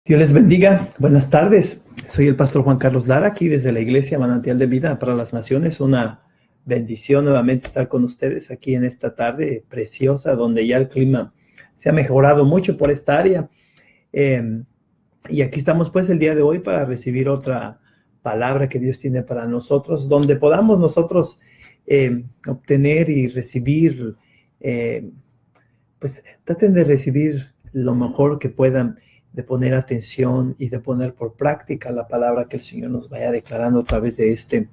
Dios les bendiga. Buenas tardes. Soy el pastor Juan Carlos Lara, aquí desde la Iglesia Manantial de Vida para las Naciones. Una bendición nuevamente estar con ustedes aquí en esta tarde preciosa, donde ya el clima se ha mejorado mucho por esta área. Y aquí estamos pues el día de hoy para recibir otra palabra que Dios tiene para nosotros, donde podamos nosotros obtener y recibir, pues traten de recibir lo mejor que puedan, de poner atención y de poner por práctica la palabra que el Señor nos vaya declarando a través de este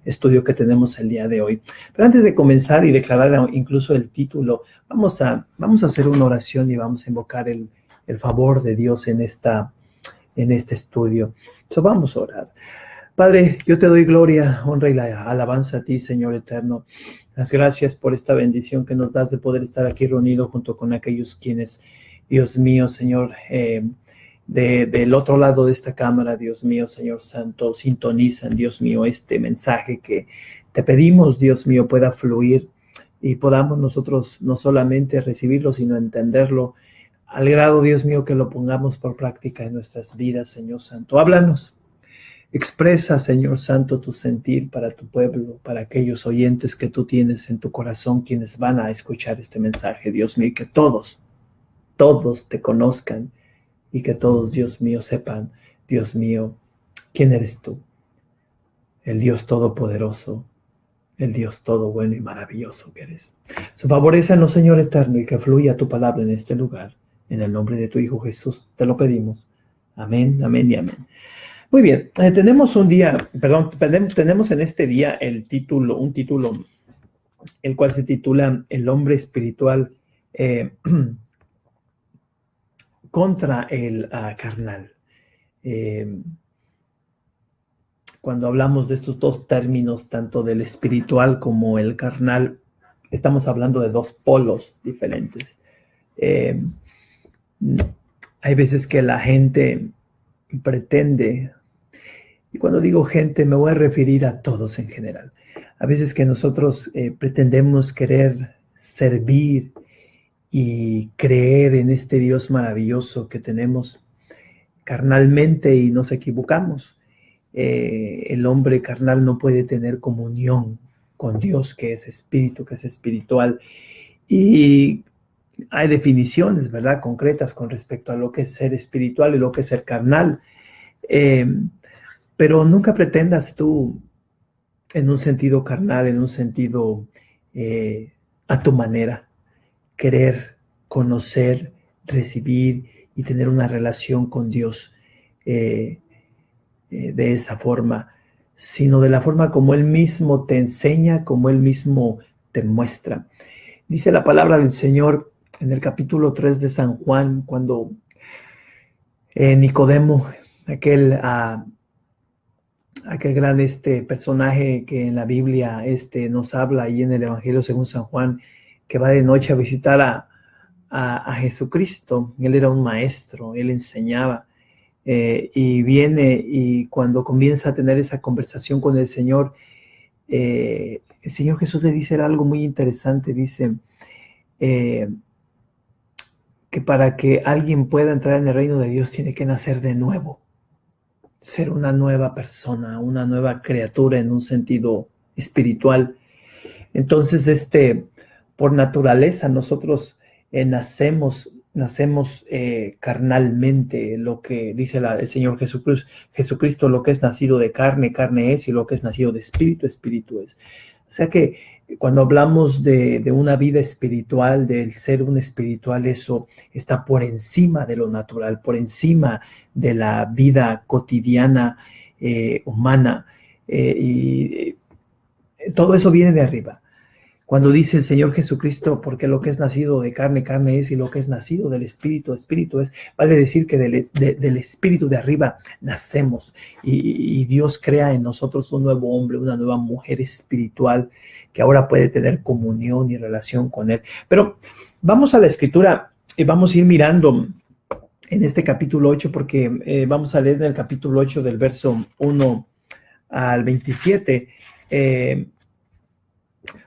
estudio que tenemos el día de hoy. Pero antes de comenzar y declarar incluso el título, vamos a hacer una oración y vamos a invocar el favor de Dios en este estudio. Vamos a orar. Padre, yo te doy gloria, honra y la alabanza a ti, Señor eterno. Las gracias por esta bendición que nos das de poder estar aquí reunidos junto con aquellos quienes, Dios mío, Señor, del otro lado de esta cámara, Dios mío, Señor Santo, sintonizan, Dios mío, este mensaje que te pedimos, Dios mío, pueda fluir y podamos nosotros no solamente recibirlo, sino entenderlo al grado, Dios mío, que lo pongamos por práctica en nuestras vidas, Señor Santo. Háblanos. Expresa, Señor Santo, tu sentir para tu pueblo, para aquellos oyentes que tú tienes en tu corazón, quienes van a escuchar este mensaje, Dios mío, y que todos te conozcan y que todos, Dios mío, sepan, Dios mío, quién eres tú, el Dios todopoderoso, el Dios todo bueno y maravilloso que eres. Favorécenos, Señor eterno, y que fluya tu palabra en este lugar. En el nombre de tu Hijo Jesús te lo pedimos. Amén, amén y amén. Muy bien, tenemos en este día un título, el cual se titula El hombre espiritual contra el carnal. Cuando hablamos de estos dos términos, tanto del espiritual como el carnal, estamos hablando de dos polos diferentes. Hay veces que la gente pretende, y cuando digo gente me voy a referir a todos en general, a veces que nosotros pretendemos querer servir y creer en este Dios maravilloso que tenemos carnalmente y nos equivocamos. El hombre carnal no puede tener comunión con Dios, que es espíritu, que es espiritual, y hay definiciones, ¿verdad?, concretas con respecto a lo que es ser espiritual y lo que es ser carnal, pero nunca pretendas tú en un sentido carnal, en un sentido a tu manera, querer conocer, recibir y tener una relación con Dios de esa forma, sino de la forma como Él mismo te enseña, como Él mismo te muestra. Dice la palabra del Señor en el capítulo 3 de San Juan, cuando Nicodemo, aquel gran personaje que en la Biblia nos habla y en el Evangelio según San Juan, que va de noche a visitar a Jesucristo. Él era un maestro, él enseñaba, y viene, y cuando comienza a tener esa conversación con el Señor Señor Jesús le dice algo muy interesante. Dice que para que alguien pueda entrar en el reino de Dios tiene que nacer de nuevo, ser una nueva persona, una nueva criatura en un sentido espiritual. Entonces, por naturaleza nosotros nacemos carnalmente, lo que dice el Señor Jesucristo, lo que es nacido de carne, carne es, y lo que es nacido de espíritu, espíritu es. O sea que cuando hablamos de una vida espiritual, del ser un espiritual, eso está por encima de lo natural, por encima de la vida cotidiana humana, y todo eso viene de arriba. Cuando dice el Señor Jesucristo, porque lo que es nacido de carne, carne es, y lo que es nacido del espíritu, espíritu es, vale decir que del espíritu de arriba nacemos, y Dios crea en nosotros un nuevo hombre, una nueva mujer espiritual que ahora puede tener comunión y relación con Él. Pero vamos a la Escritura y vamos a ir mirando en este capítulo 8, porque vamos a leer en el capítulo 8 del verso 1 al 27,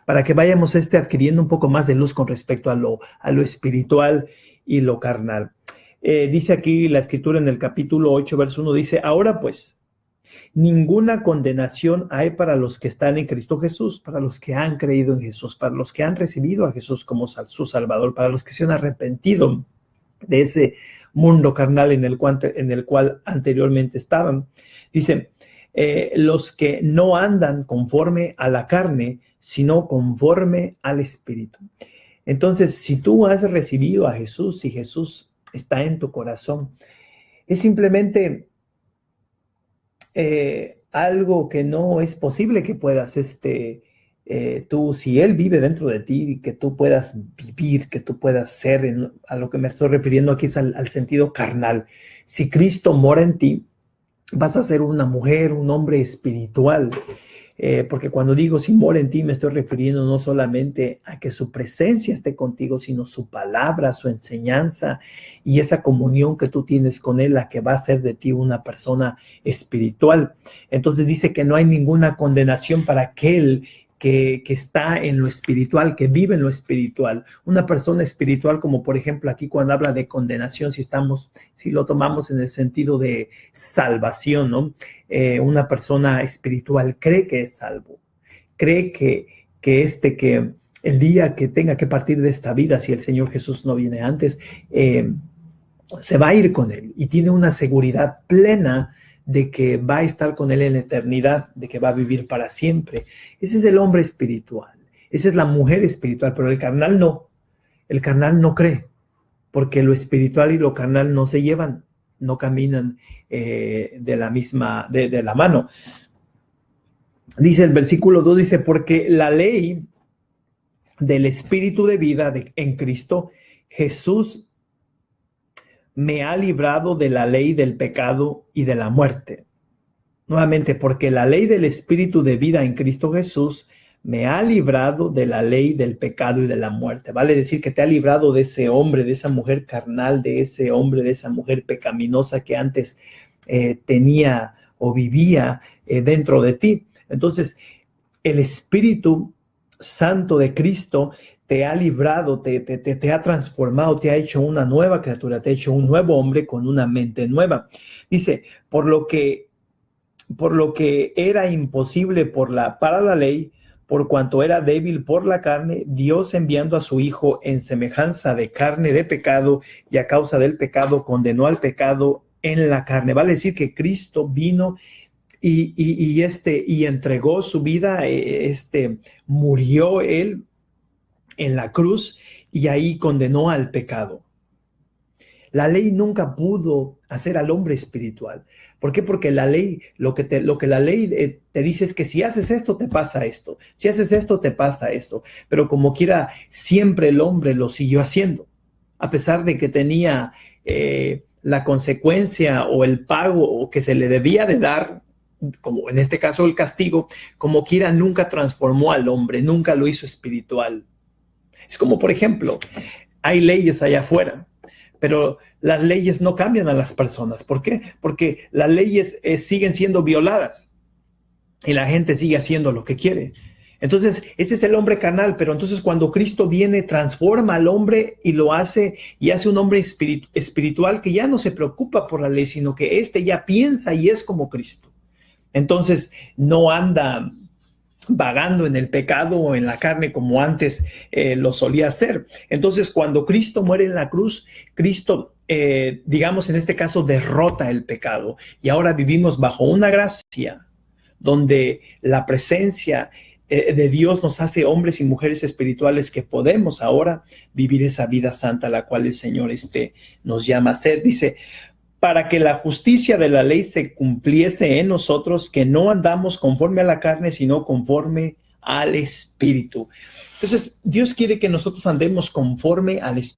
para que vayamos adquiriendo un poco más de luz con respecto a lo espiritual y lo carnal. Dice aquí la escritura en el capítulo 8, verso 1, dice, ahora pues, ninguna condenación hay para los que están en Cristo Jesús, para los que han creído en Jesús, para los que han recibido a Jesús como su Salvador, para los que se han arrepentido de ese mundo carnal en el cual anteriormente estaban. Dice, los que no andan conforme a la carne, sino conforme al Espíritu. Entonces, si tú has recibido a Jesús, si Jesús está en tu corazón, es simplemente algo que no es posible que puedas, tú, si Él vive dentro de ti, que tú puedas vivir, que tú puedas ser, a lo que me estoy refiriendo aquí es al sentido carnal. Si Cristo mora en ti, vas a ser una mujer, un hombre espiritual. Porque cuando digo si mora en ti, me estoy refiriendo no solamente a que su presencia esté contigo, sino su palabra, su enseñanza y esa comunión que tú tienes con Él, la que va a hacer de ti una persona espiritual. Entonces dice que no hay ninguna condenación para aquel que está en lo espiritual, que vive en lo espiritual. Una persona espiritual, como por ejemplo aquí cuando habla de condenación, si lo tomamos en el sentido de salvación, ¿no? Una persona espiritual cree que es salvo, cree que el día que tenga que partir de esta vida, si el Señor Jesús no viene antes, se va a ir con Él y tiene una seguridad plena de que va a estar con Él en la eternidad, de que va a vivir para siempre. Ese es el hombre espiritual, esa es la mujer espiritual, pero el carnal no cree, porque lo espiritual y lo carnal no se llevan, no caminan de la mano. Dice el versículo 2, dice, porque la ley del espíritu de vida en Cristo Jesús me ha librado de la ley del pecado y de la muerte. Nuevamente, porque la ley del espíritu de vida en Cristo Jesús me ha librado de la ley del pecado y de la muerte. Vale decir que te ha librado de ese hombre, de esa mujer carnal, de ese hombre, de esa mujer pecaminosa que antes tenía o vivía dentro de ti. Entonces, el Espíritu Santo de Cristo te ha librado, te ha transformado, te ha hecho una nueva criatura, te ha hecho un nuevo hombre con una mente nueva. Dice, por lo que era imposible para la ley, por cuanto era débil por la carne, Dios enviando a su Hijo en semejanza de carne de pecado y a causa del pecado condenó al pecado en la carne. Vale decir que Cristo vino y entregó su vida, murió Él en la cruz y ahí condenó al pecado. La ley nunca pudo hacer al hombre espiritual. ¿Por qué? Porque la ley, lo que la ley te dice es que si haces esto, te pasa esto. Si haces esto, te pasa esto. Pero como quiera, siempre el hombre lo siguió haciendo. A pesar de que tenía la consecuencia o el pago que se le debía de dar, como en este caso el castigo, como quiera, nunca transformó al hombre, nunca lo hizo espiritual. Es como, por ejemplo, hay leyes allá afuera, pero las leyes no cambian a las personas. ¿Por qué? Porque las leyes siguen siendo violadas y la gente sigue haciendo lo que quiere. Entonces, ese es el hombre carnal, pero entonces cuando Cristo viene, transforma al hombre y lo hace, y hace un hombre espiritual que ya no se preocupa por la ley, sino que ya piensa y es como Cristo. Entonces, no anda vagando en el pecado o en la carne como antes lo solía hacer. Entonces, cuando Cristo muere en la cruz, Cristo, digamos en este caso, derrota el pecado. Y ahora vivimos bajo una gracia donde la presencia de Dios nos hace hombres y mujeres espirituales que podemos ahora vivir esa vida santa a la cual el Señor nos llama a ser. Dice, para que la justicia de la ley se cumpliese en nosotros, que no andamos conforme a la carne, sino conforme al Espíritu. Entonces, Dios quiere que nosotros andemos conforme al Espíritu.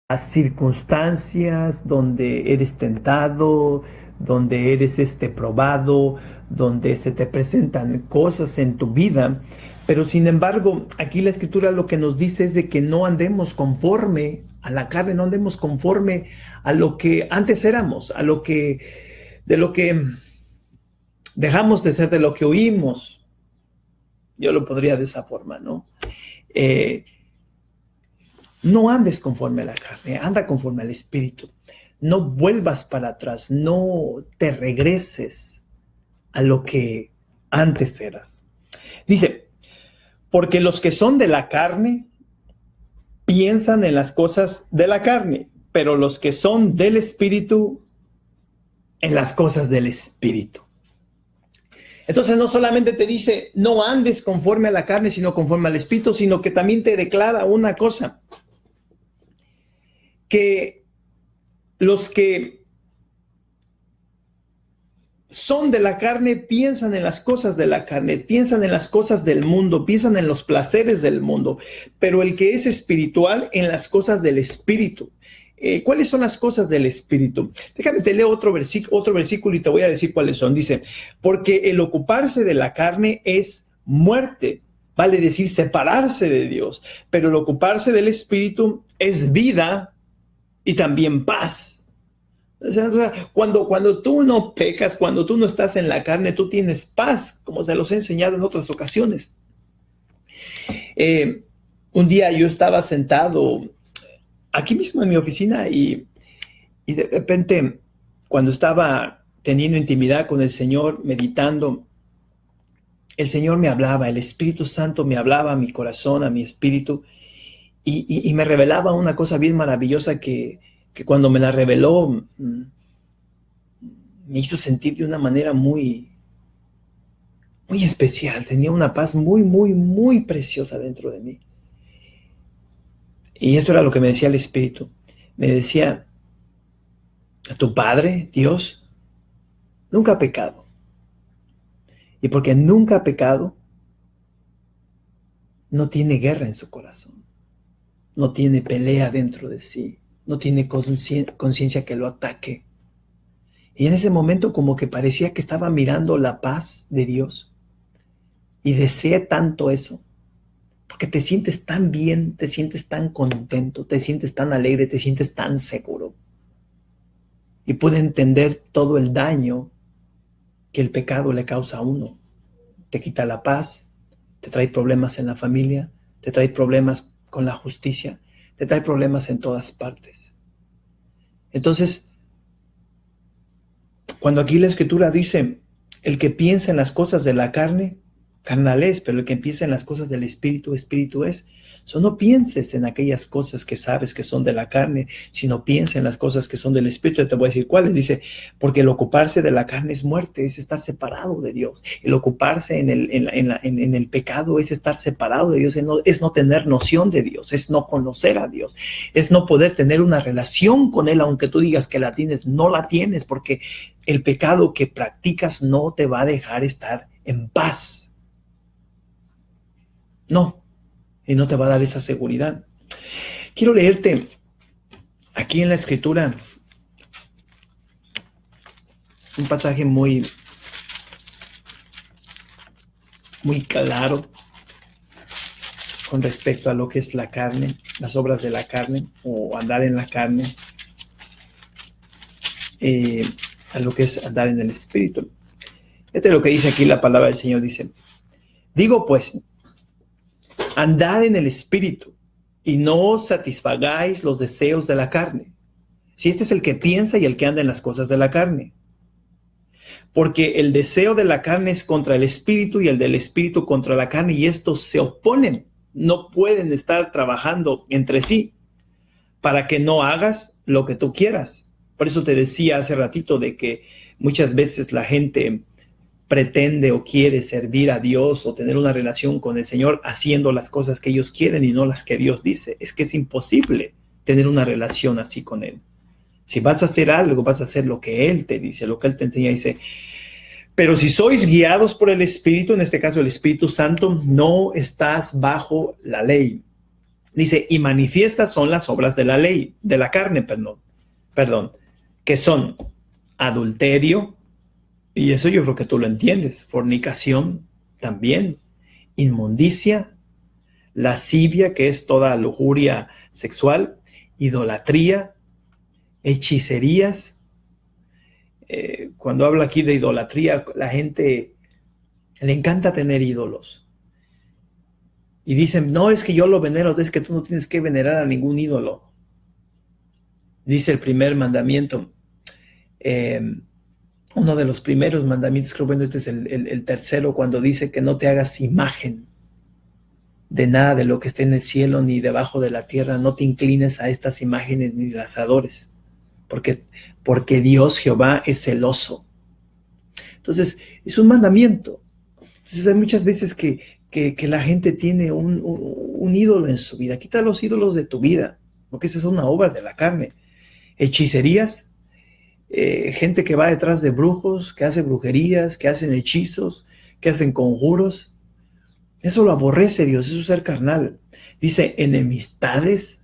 Las circunstancias donde eres tentado, donde eres probado, donde se te presentan cosas en tu vida. Pero sin embargo, aquí la Escritura lo que nos dice es de que no andemos conforme a la carne, no andemos conforme a lo que antes éramos, de lo que dejamos de ser, de lo que oímos. Yo lo podría de esa forma, ¿no? No andes conforme a la carne, anda conforme al Espíritu. No vuelvas para atrás, no te regreses a lo que antes eras. Dice, porque los que son de la carne piensan en las cosas de la carne, pero los que son del Espíritu, en las cosas del Espíritu. Entonces no solamente te dice, no andes conforme a la carne, sino conforme al Espíritu, sino que también te declara una cosa, que los que son de la carne piensan en las cosas de la carne, piensan en las cosas del mundo, piensan en los placeres del mundo, pero el que es espiritual en las cosas del Espíritu. ¿Cuáles son las cosas del Espíritu? Déjame, te leo otro versículo y te voy a decir cuáles son. Dice, porque el ocuparse de la carne es muerte, vale decir separarse de Dios, pero el ocuparse del Espíritu es vida y también paz. O sea, cuando tú no pecas, cuando tú no estás en la carne, tú tienes paz, como se los he enseñado en otras ocasiones. Un día yo estaba sentado aquí mismo en mi oficina y de repente, cuando estaba teniendo intimidad con el Señor, meditando, el Señor me hablaba, el Espíritu Santo me hablaba a mi corazón, a mi espíritu, y me revelaba una cosa bien maravillosa que cuando me la reveló, me hizo sentir de una manera muy, muy especial. Tenía una paz muy, muy, muy preciosa dentro de mí. Y esto era lo que me decía el Espíritu. Me decía, tu Padre, Dios, nunca ha pecado. Y porque nunca ha pecado, no tiene guerra en su corazón. No tiene pelea dentro de sí. No tiene conciencia que lo ataque. Y en ese momento como que parecía que estaba mirando la paz de Dios. Y deseé tanto eso. Porque te sientes tan bien, te sientes tan contento, te sientes tan alegre, te sientes tan seguro. Y pude entender todo el daño que el pecado le causa a uno. Te quita la paz, te trae problemas en la familia, te trae problemas con la justicia, te trae problemas en todas partes. Entonces, cuando aquí la Escritura dice, el que piensa en las cosas de la carne, carnal es, pero el que piensa en las cosas del Espíritu, Espíritu es. So, no pienses en aquellas cosas que sabes que son de la carne, sino piensa en las cosas que son del Espíritu. Te voy a decir cuáles. Dice, porque el ocuparse de la carne es muerte, es estar separado de Dios. El ocuparse en el pecado es estar separado de Dios, es no tener noción de Dios, es no conocer a Dios, es no poder tener una relación con Él, aunque tú digas que la tienes, no la tienes, porque el pecado que practicas no te va a dejar estar en paz. No. Y no te va a dar esa seguridad. Quiero leerte aquí en la Escritura un pasaje muy, muy claro con respecto a lo que es la carne, las obras de la carne o andar en la carne, a lo que es andar en el Espíritu. Este es lo que dice aquí la palabra del Señor. Dice, digo pues, andad en el Espíritu y no os satisfagáis los deseos de la carne. Si este es el que piensa y el que anda en las cosas de la carne. Porque el deseo de la carne es contra el Espíritu y el del Espíritu contra la carne, y estos se oponen. No pueden estar trabajando entre sí para que no hagas lo que tú quieras. Por eso te decía hace ratito de que muchas veces la gente pretende o quiere servir a Dios o tener una relación con el Señor haciendo las cosas que ellos quieren y no las que Dios dice. Es que es imposible tener una relación así con Él. Si vas a hacer algo, vas a hacer lo que Él te dice, lo que Él te enseña. Dice, pero si sois guiados por el Espíritu, en este caso el Espíritu Santo, no estás bajo la ley. Dice, y manifiestas son las obras de la ley, de la carne, perdón, que son adulterio, y eso yo creo que tú lo entiendes, fornicación también, inmundicia, lascivia, que es toda lujuria sexual, idolatría, hechicerías. Cuando hablo aquí de idolatría, la gente le encanta tener ídolos. Y dicen, no, es que yo lo venero, es que tú no tienes que venerar a ningún ídolo. Dice el primer mandamiento, uno de los primeros mandamientos, creo, bueno, este es el tercero, cuando dice que no te hagas imagen de nada de lo que esté en el cielo ni debajo de la tierra, no te inclines a estas imágenes ni las adores, porque Dios Jehová es celoso. Entonces, es un mandamiento. Entonces, hay muchas veces que la gente tiene un ídolo en su vida. Quita los ídolos de tu vida, porque esa es una obra de la carne. Hechicerías, gente que va detrás de brujos, que hace brujerías, que hacen hechizos, que hacen conjuros. Eso lo aborrece Dios, eso es ser carnal. Dice enemistades.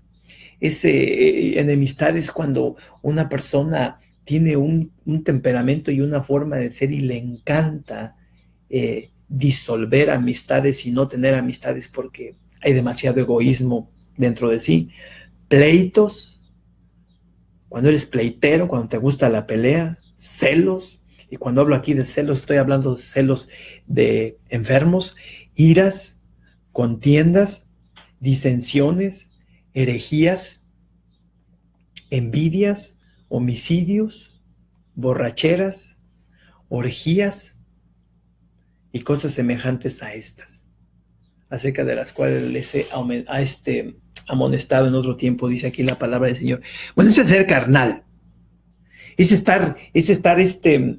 Enemistades cuando una persona tiene un temperamento y una forma de ser y le encanta disolver amistades y no tener amistades porque hay demasiado egoísmo dentro de sí. Pleitos, cuando eres pleitero, cuando te gusta la pelea. Celos, y cuando hablo aquí de celos, estoy hablando de celos de enfermos. Iras, contiendas, disensiones, herejías, envidias, homicidios, borracheras, orgías y cosas semejantes a estas, acerca de las cuales les he amonestado en otro tiempo, dice aquí la palabra del Señor. Bueno, eso es ser carnal, es estar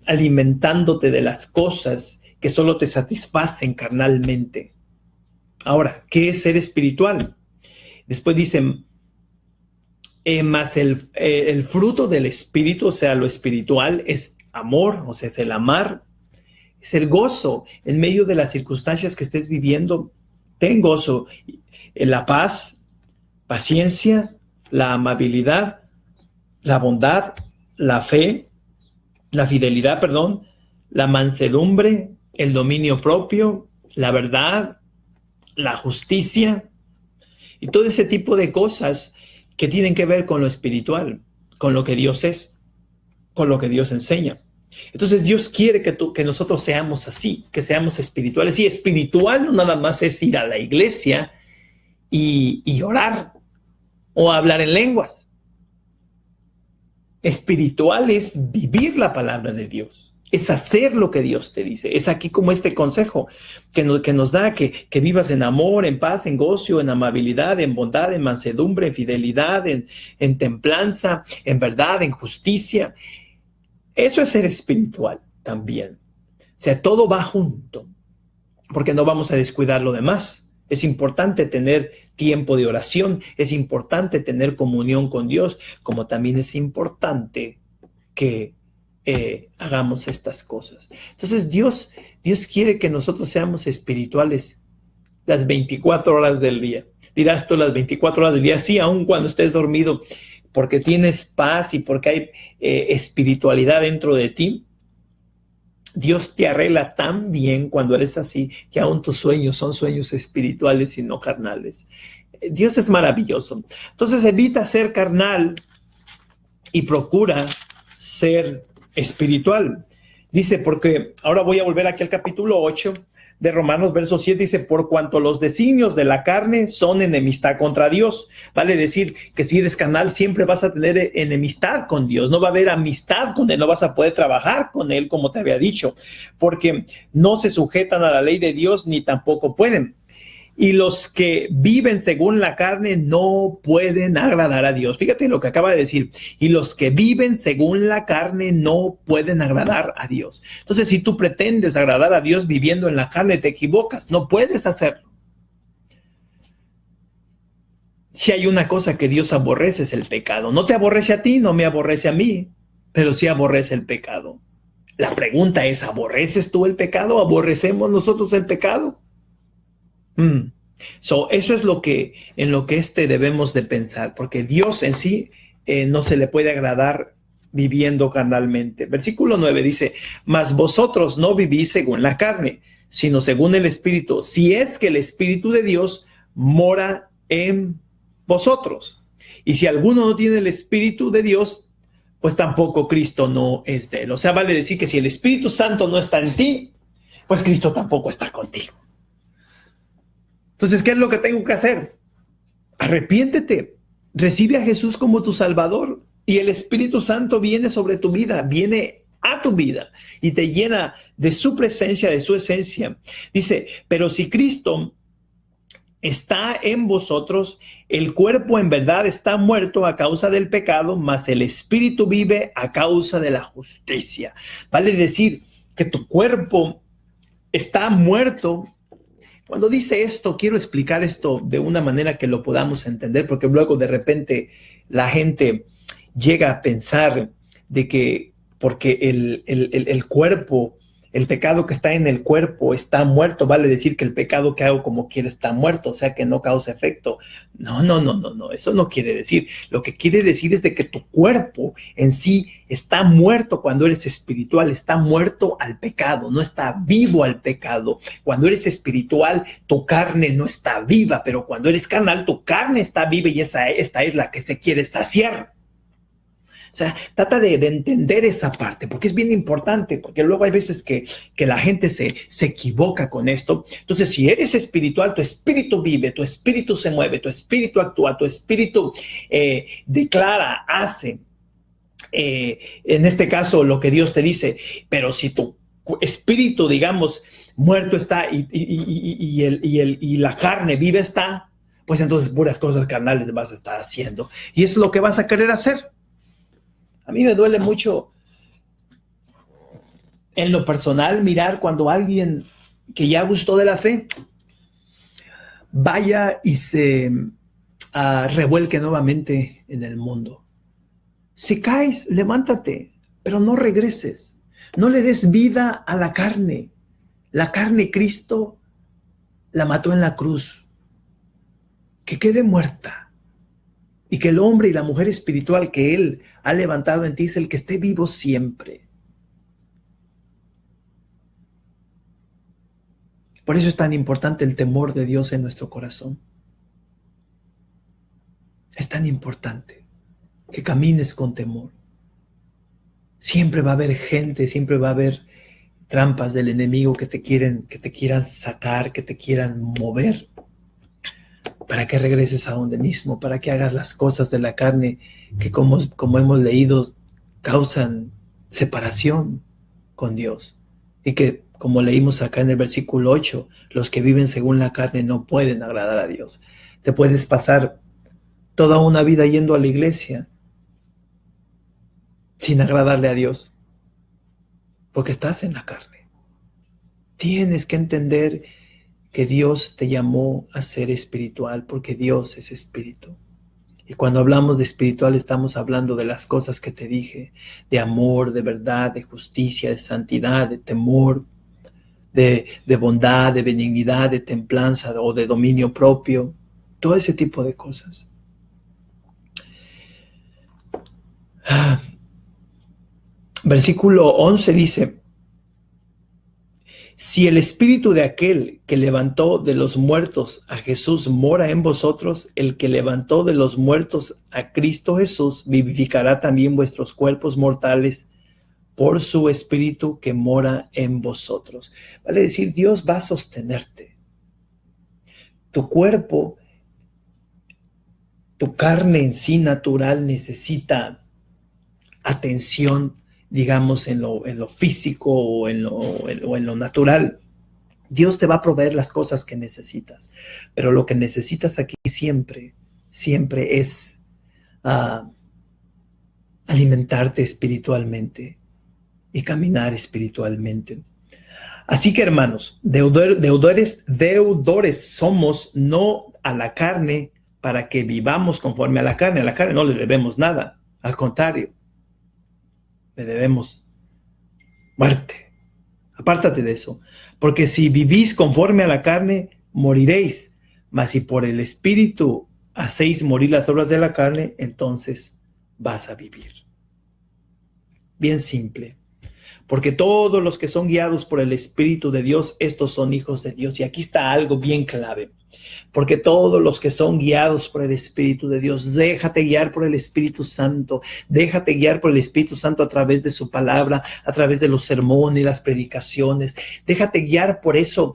alimentándote de las cosas que solo te satisfacen carnalmente. Ahora, ¿qué es ser espiritual? Después dicen, más el fruto del espíritu, o sea, lo espiritual es amor, o sea, es el amar, es el gozo en medio de las circunstancias que estés viviendo. Ten gozo, la paz, paciencia, la amabilidad, la bondad, la fe, la fidelidad, la mansedumbre, el dominio propio, la verdad, la justicia y todo ese tipo de cosas que tienen que ver con lo espiritual, con lo que Dios es, con lo que Dios enseña. Entonces Dios quiere que nosotros seamos así, que seamos espirituales. Y espiritual no nada más es ir a la iglesia y orar o hablar en lenguas. Espiritual es vivir la palabra de Dios, es hacer lo que Dios te dice. Es aquí como este consejo que nos da, que vivas en amor, en paz, en gozo, en amabilidad, en bondad, en mansedumbre, en fidelidad, en templanza, en verdad, en justicia. Eso es ser espiritual también. O sea, todo va junto, porque no vamos a descuidar lo demás. Es importante tener tiempo de oración, es importante tener comunión con Dios, como también es importante que hagamos estas cosas. Entonces Dios quiere que nosotros seamos espirituales las 24 horas del día. Dirás tú, las 24 horas del día, sí, aun cuando estés dormido, porque tienes paz y porque hay espiritualidad dentro de ti. Dios te arregla tan bien cuando eres así, que aún tus sueños son sueños espirituales y no carnales. Dios es maravilloso. Entonces evita ser carnal y procura ser espiritual. Dice, porque ahora voy a volver aquí al capítulo 8 de Romanos, verso 7, dice, por cuanto los designios de la carne son enemistad contra Dios. Vale decir que si eres carnal siempre vas a tener enemistad con Dios, no va a haber amistad con Él, no vas a poder trabajar con Él como te había dicho, porque no se sujetan a la ley de Dios ni tampoco pueden. Y los que viven según la carne no pueden agradar a Dios. Fíjate lo que acaba de decir. Y los que viven según la carne no pueden agradar a Dios. Entonces, si tú pretendes agradar a Dios viviendo en la carne, te equivocas. No puedes hacerlo. Si hay una cosa que Dios aborrece, es el pecado. No te aborrece a ti, no me aborrece a mí, pero sí aborrece el pecado. La pregunta es, ¿aborreces tú el pecado? ¿Aborrecemos nosotros el pecado? Eso es en lo que debemos de pensar, porque Dios en sí no se le puede agradar viviendo carnalmente. Versículo 9 dice, mas vosotros no vivís según la carne, sino según el Espíritu, si es que el Espíritu de Dios mora en vosotros. Y si alguno no tiene el Espíritu de Dios, pues tampoco Cristo no es de él. O sea, vale decir que si el Espíritu Santo no está en ti, pues Cristo tampoco está contigo. Entonces, ¿qué es lo que tengo que hacer? Arrepiéntete, recibe a Jesús como tu Salvador y el Espíritu Santo viene sobre tu vida, viene a tu vida y te llena de su presencia, de su esencia. Dice, pero si Cristo está en vosotros, el cuerpo en verdad está muerto a causa del pecado, mas el Espíritu vive a causa de la justicia. Vale decir que tu cuerpo está muerto. Cuando dice esto, quiero explicar esto de una manera que lo podamos entender, porque luego de repente la gente llega a pensar de que porque el cuerpo, el pecado que está en el cuerpo está muerto, vale decir que el pecado que hago como quiera está muerto, o sea que no causa efecto. No, eso no quiere decir. Lo que quiere decir es de que tu cuerpo en sí está muerto cuando eres espiritual, está muerto al pecado, no está vivo al pecado. Cuando eres espiritual, tu carne no está viva, pero cuando eres carnal, tu carne está viva y esta es la que se quiere saciar. O sea, trata de entender esa parte, porque es bien importante, porque luego hay veces que la gente se equivoca con esto. Entonces, si eres espiritual, tu espíritu vive, tu espíritu se mueve, tu espíritu actúa, tu espíritu declara, hace. En este caso, lo que Dios te dice, pero si tu espíritu, digamos, muerto está y la carne viva está, pues entonces puras cosas carnales vas a estar haciendo. Y es lo que vas a querer hacer. A mí me duele mucho en lo personal mirar cuando alguien que ya gustó de la fe vaya y se revuelque nuevamente en el mundo. Si caes, levántate, pero no regreses. No le des vida a la carne. La carne Cristo la mató en la cruz. Que quede muerta. Y que el hombre y la mujer espiritual que Él ha levantado en ti es el que esté vivo siempre. Por eso es tan importante el temor de Dios en nuestro corazón. Es tan importante que camines con temor. Siempre va a haber gente, siempre va a haber trampas del enemigo que te quieran sacar, que te quieran mover. Para que regreses a donde mismo, para que hagas las cosas de la carne que como hemos leído causan separación con Dios. Y que como leímos acá en el versículo 8, los que viven según la carne no pueden agradar a Dios. Te puedes pasar toda una vida yendo a la iglesia sin agradarle a Dios, porque estás en la carne. Tienes que entender que Dios te llamó a ser espiritual, porque Dios es espíritu. Y cuando hablamos de espiritual estamos hablando de las cosas que te dije, de amor, de verdad, de justicia, de santidad, de temor, de bondad, de benignidad, de templanza o de dominio propio, todo ese tipo de cosas. Versículo 11 dice: si el espíritu de aquel que levantó de los muertos a Jesús mora en vosotros, el que levantó de los muertos a Cristo Jesús vivificará también vuestros cuerpos mortales por su espíritu que mora en vosotros. Vale decir, Dios va a sostenerte. Tu cuerpo, tu carne en sí natural necesita atención, digamos, en lo físico o en lo natural. Dios te va a proveer las cosas que necesitas, pero lo que necesitas aquí siempre es alimentarte espiritualmente y caminar espiritualmente. Así que, hermanos, deudores somos, no a la carne, para que vivamos conforme a la carne. A la carne no le debemos nada, al contrario, le debemos muerte. Apártate de eso, porque si vivís conforme a la carne, moriréis, mas si por el Espíritu hacéis morir las obras de la carne, entonces vas a vivir. Bien simple, porque todos los que son guiados por el Espíritu de Dios, estos son hijos de Dios. Y aquí está algo bien clave. Porque todos los que son guiados por el Espíritu de Dios, déjate guiar por el Espíritu Santo, déjate guiar por el Espíritu Santo a través de su palabra, a través de los sermones, las predicaciones, déjate guiar por eso.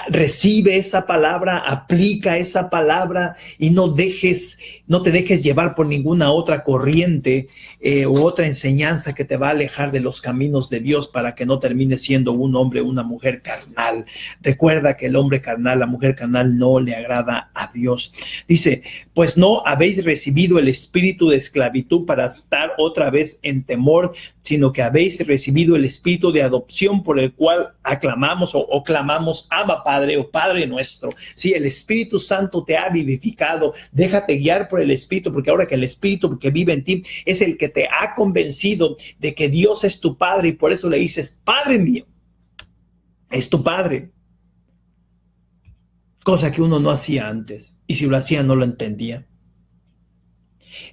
Recibe esa palabra, aplica esa palabra y no te dejes llevar por ninguna otra corriente u otra enseñanza que te va a alejar de los caminos de Dios para que no termines siendo un hombre o una mujer carnal. Recuerda que el hombre carnal, la mujer carnal no le agrada a Dios. Dice, pues no habéis recibido el espíritu de esclavitud para estar otra vez en temor, sino que habéis recibido el espíritu de adopción por el cual aclamamos o clamamos, Abba Padre o Padre nuestro. Sí, el Espíritu Santo te ha vivificado. Déjate guiar por el Espíritu, porque ahora que el Espíritu que vive en ti es el que te ha convencido de que Dios es tu Padre, y por eso le dices, Padre mío, es tu Padre. Cosa que uno no hacía antes, y si lo hacía no lo entendía.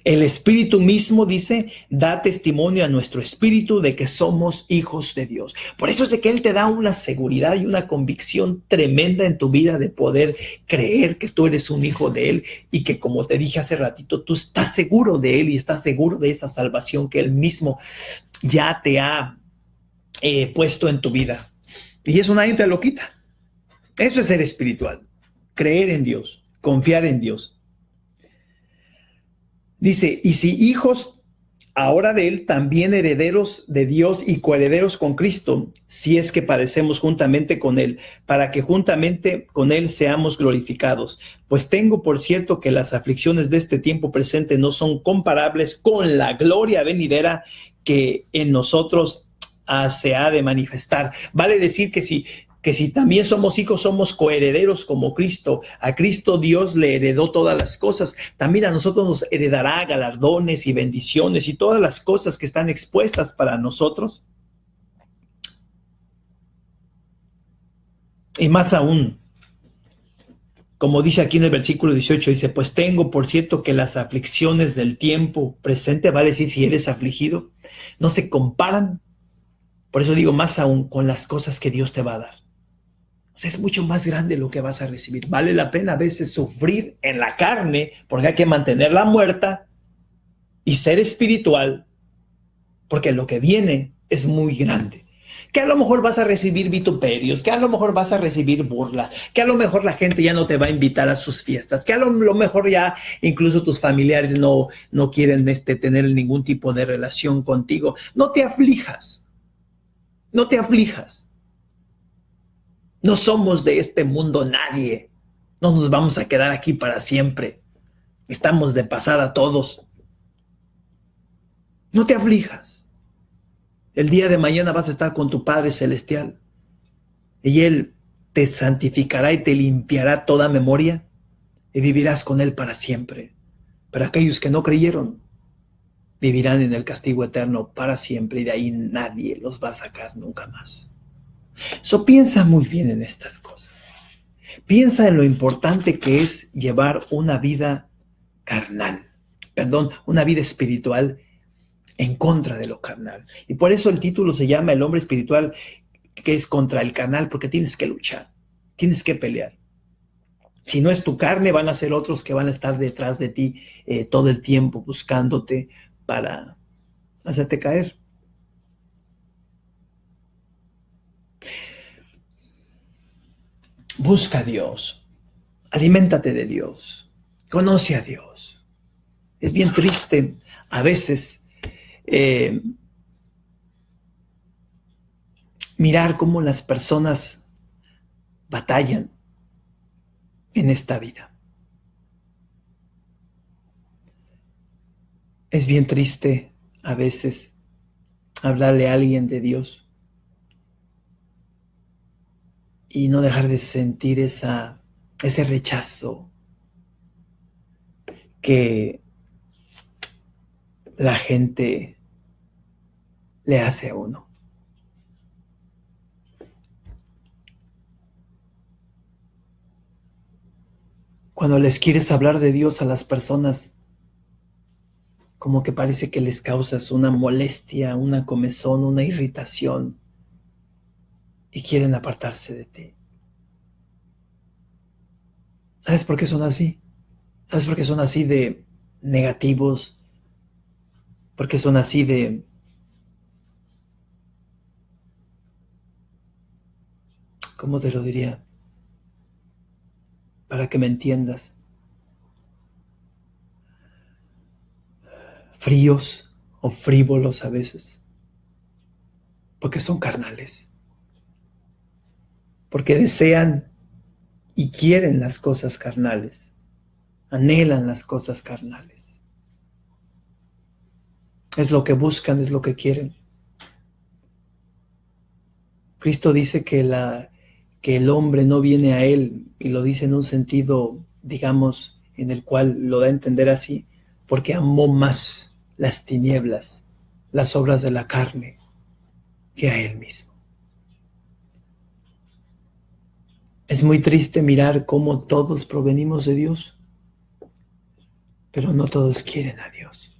El Espíritu mismo, dice, da testimonio a nuestro espíritu de que somos hijos de Dios. Por eso es de que Él te da una seguridad y una convicción tremenda en tu vida de poder creer que tú eres un hijo de Él y que, como te dije hace ratito, tú estás seguro de Él y estás seguro de esa salvación que Él mismo ya te ha puesto en tu vida. Y eso nadie te lo quita. Eso es ser espiritual. Creer en Dios, confiar en Dios. Dice, y si hijos ahora de Él, también herederos de Dios y coherederos con Cristo, si es que padecemos juntamente con Él, para que juntamente con Él seamos glorificados. Pues tengo por cierto que las aflicciones de este tiempo presente no son comparables con la gloria venidera que en nosotros se ha de manifestar. Vale decir que si también somos hijos, somos coherederos como Cristo. A Cristo Dios le heredó todas las cosas. También a nosotros nos heredará galardones y bendiciones y todas las cosas que están expuestas para nosotros. Y más aún, como dice aquí en el versículo 18, dice, pues tengo por cierto que las aflicciones del tiempo presente, vale decir, si eres afligido, no se comparan. Por eso digo, más aún con las cosas que Dios te va a dar. O sea, es mucho más grande lo que vas a recibir. Vale la pena a veces sufrir en la carne, porque hay que mantenerla muerta y ser espiritual, porque lo que viene es muy grande. Que a lo mejor vas a recibir vituperios, que a lo mejor vas a recibir burla, que a lo mejor la gente ya no te va a invitar a sus fiestas, que a lo mejor ya incluso tus familiares no quieren tener ningún tipo de relación contigo. No te aflijas, no te aflijas. No somos de este mundo nadie. No nos vamos a quedar aquí para siempre. Estamos de pasada todos. No te aflijas. El día de mañana vas a estar con tu Padre Celestial y Él te santificará y te limpiará toda memoria y vivirás con Él para siempre. Pero aquellos que no creyeron vivirán en el castigo eterno para siempre y de ahí nadie los va a sacar nunca más. So, piensa muy bien en estas cosas. Piensa en lo importante que es llevar una vida carnal, una vida espiritual en contra de lo carnal. Y por eso el título se llama El hombre espiritual, que es contra el carnal, porque tienes que luchar, tienes que pelear. Si no es tu carne, van a ser otros que van a estar detrás de ti todo el tiempo buscándote para hacerte caer. Busca a Dios, aliméntate de Dios, conoce a Dios. Es bien triste a veces mirar cómo las personas batallan en esta vida. Es bien triste a veces hablarle a alguien de Dios y no dejar de sentir ese rechazo que la gente le hace a uno. Cuando les quieres hablar de Dios a las personas, como que parece que les causas una molestia, una comezón, una irritación y quieren apartarse de ti. ¿Sabes por qué son así? ¿Sabes por qué son así de negativos? ¿Por qué son así de ¿cómo te lo diría? para que me entiendas. Fríos o frívolos a veces, porque son carnales, porque desean y quieren las cosas carnales, anhelan las cosas carnales. Es lo que buscan, es lo que quieren. Cristo dice que el hombre no viene a Él, y lo dice en un sentido, digamos, en el cual lo da a entender así, porque amó más las tinieblas, las obras de la carne, que a Él mismo. Es muy triste mirar cómo todos provenimos de Dios, pero no todos quieren a Dios.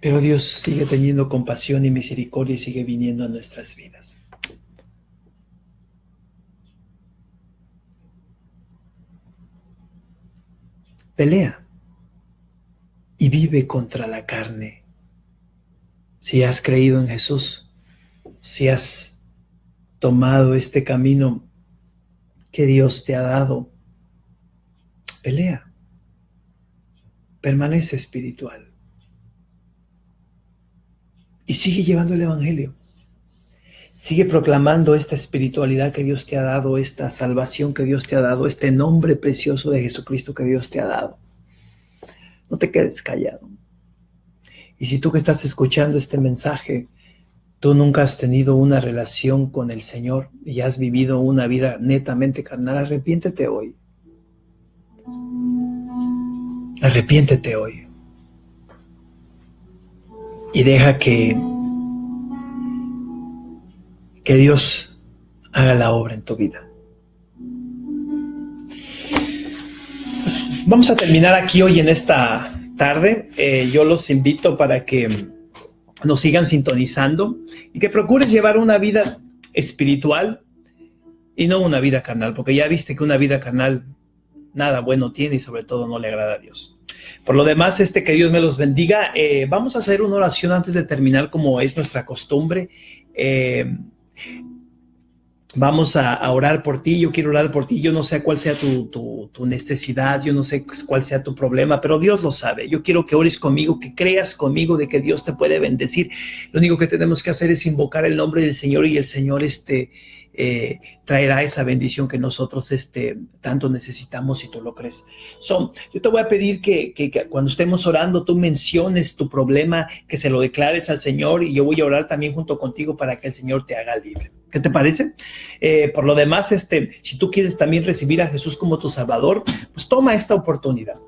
Pero Dios sigue teniendo compasión y misericordia y sigue viniendo a nuestras vidas. Pelea y vive contra la carne. Si has creído en Jesús, si has tomado este camino que Dios te ha dado, pelea. Permanece espiritual. Y sigue llevando el Evangelio. Sigue proclamando esta espiritualidad que Dios te ha dado, esta salvación que Dios te ha dado, este nombre precioso de Jesucristo que Dios te ha dado. No te quedes callado. Y si tú que estás escuchando este mensaje, tú nunca has tenido una relación con el Señor y has vivido una vida netamente carnal, arrepiéntete hoy. Arrepiéntete hoy. Y deja que Dios haga la obra en tu vida. Pues vamos a terminar aquí hoy en esta tarde. Yo los invito para que nos sigan sintonizando y que procures llevar una vida espiritual y no una vida carnal, porque ya viste que una vida carnal nada bueno tiene y sobre todo no le agrada a Dios. Por lo demás, que Dios me los bendiga. Vamos a hacer una oración antes de terminar, como es nuestra costumbre. Vamos a orar por ti. Yo quiero orar por ti. Yo no sé cuál sea tu necesidad, yo no sé cuál sea tu problema, pero Dios lo sabe. Yo quiero que ores conmigo, que creas conmigo de que Dios te puede bendecir. Lo único que tenemos que hacer es invocar el nombre del Señor y el Señor traerá esa bendición que nosotros tanto necesitamos, si tú lo crees. Yo te voy a pedir que cuando estemos orando tú menciones tu problema, que se lo declares al Señor, y yo voy a orar también junto contigo para que el Señor te haga libre. ¿Qué te parece? Por lo demás, si tú quieres también recibir a Jesús como tu Salvador, pues toma esta oportunidad.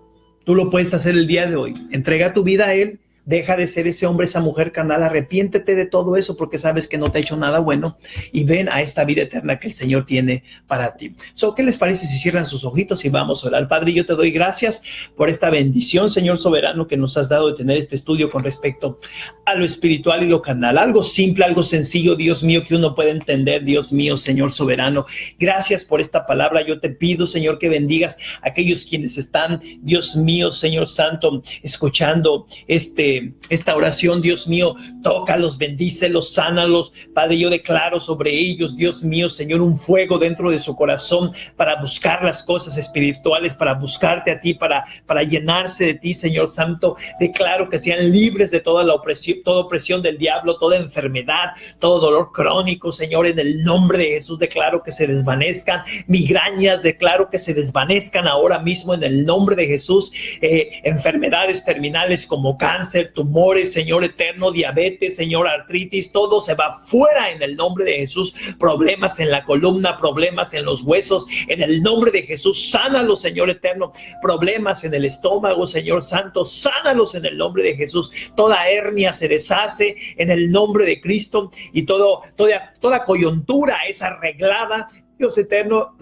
Tú lo puedes hacer el día de hoy. Entrega tu vida a Él. Deja de ser ese hombre, esa mujer carnal, arrepiéntete de todo eso porque sabes que no te ha hecho nada bueno y ven a esta vida eterna que el Señor tiene para ti. ¿Qué les parece si cierran sus ojitos y vamos a orar? Padre, yo te doy gracias por esta bendición, Señor soberano, que nos has dado de tener este estudio con respecto a lo espiritual y lo carnal. Algo simple, algo sencillo, Dios mío, que uno puede entender, Dios mío, Señor soberano. Gracias por esta palabra. Yo te pido, Señor, que bendigas a aquellos quienes están, Dios mío, Señor santo, escuchando esta oración. Dios mío, tócalos, bendícelos, sánalos. Padre, yo declaro sobre ellos, Dios mío, Señor, un fuego dentro de su corazón para buscar las cosas espirituales, para buscarte a ti, para llenarse de ti, Señor santo. Declaro que sean libres de toda opresión del diablo, toda enfermedad, todo dolor crónico, Señor, en el nombre de Jesús. Declaro que se desvanezcan migrañas, declaro que se desvanezcan ahora mismo en el nombre de Jesús. Enfermedades terminales como cáncer, tumores, Señor eterno, diabetes, Señor, artritis, todo se va fuera en el nombre de Jesús. Problemas en la columna, problemas en los huesos, en el nombre de Jesús, sánalos, Señor eterno. Problemas en el estómago, Señor santo, sánalos en el nombre de Jesús. Toda hernia se deshace en el nombre de Cristo y toda coyuntura es arreglada, Dios eterno.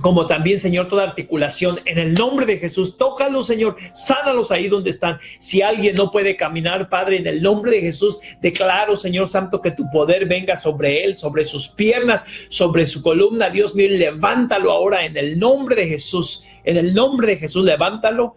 Como también, Señor, toda articulación en el nombre de Jesús. Tócalos, Señor, sánalos ahí donde están. Si alguien no puede caminar, Padre, en el nombre de Jesús, declaro, Señor santo, que tu poder venga sobre él, sobre sus piernas, sobre su columna. Dios mío, levántalo ahora en el nombre de Jesús. En el nombre de Jesús, levántalo.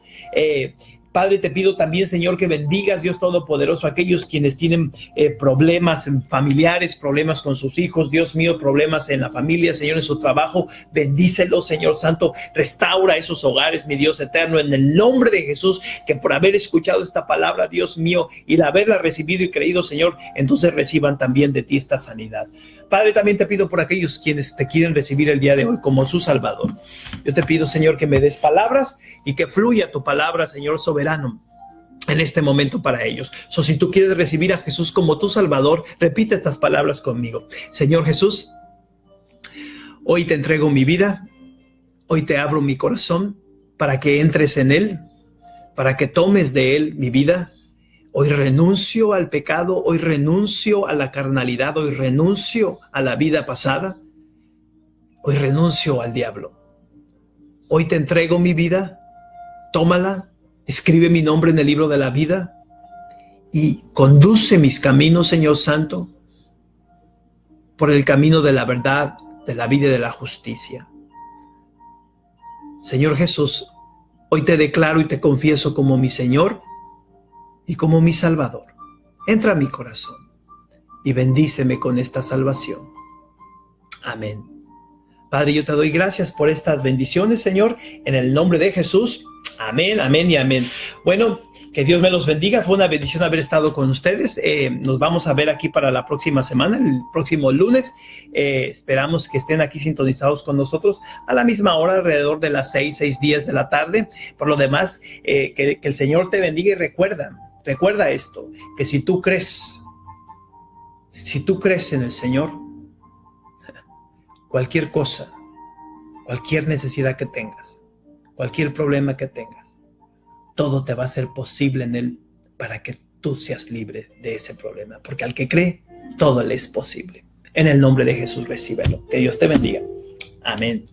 Padre, te pido también, Señor, que bendigas, Dios Todopoderoso, a aquellos quienes tienen problemas familiares, problemas con sus hijos, Dios mío, problemas en la familia, Señor, en su trabajo. Bendícelos, Señor Santo. Restaura esos hogares, mi Dios eterno, en el nombre de Jesús, que por haber escuchado esta palabra, Dios mío, y de haberla recibido y creído, Señor, entonces reciban también de ti esta sanidad. Padre, también te pido por aquellos quienes te quieren recibir el día de hoy como su Salvador. Yo te pido, Señor, que me des palabras y que fluya tu palabra, Señor soberano, en este momento para ellos. Si tú quieres recibir a Jesús como tu Salvador, repite estas palabras conmigo. Señor Jesús, hoy te entrego mi vida, hoy te abro mi corazón para que entres en él, para que tomes de él mi vida. Hoy renuncio al pecado, hoy renuncio a la carnalidad, hoy renuncio a la vida pasada, hoy renuncio al diablo. Hoy te entrego mi vida, tómala, escribe mi nombre en el libro de la vida y conduce mis caminos, Señor Santo, por el camino de la verdad, de la vida y de la justicia. Señor Jesús, hoy te declaro y te confieso como mi Señor y como mi Salvador. Entra a mi corazón y bendíceme con esta salvación. Amén. Padre, yo te doy gracias por estas bendiciones, Señor, en el nombre de Jesús. Amén, amén y amén. Bueno, que Dios me los bendiga. Fue una bendición haber estado con ustedes. Nos vamos a ver aquí para la próxima semana, el próximo lunes. Esperamos que estén aquí sintonizados con nosotros a la misma hora, alrededor de las 6:10 de la tarde. Por lo demás, que el Señor te bendiga y recuerda esto, que si tú crees en el Señor, cualquier cosa, cualquier necesidad que tengas, cualquier problema que tengas, todo te va a ser posible en Él para que tú seas libre de ese problema. Porque al que cree, todo le es posible. En el nombre de Jesús, recíbelo. Que Dios te bendiga. Amén.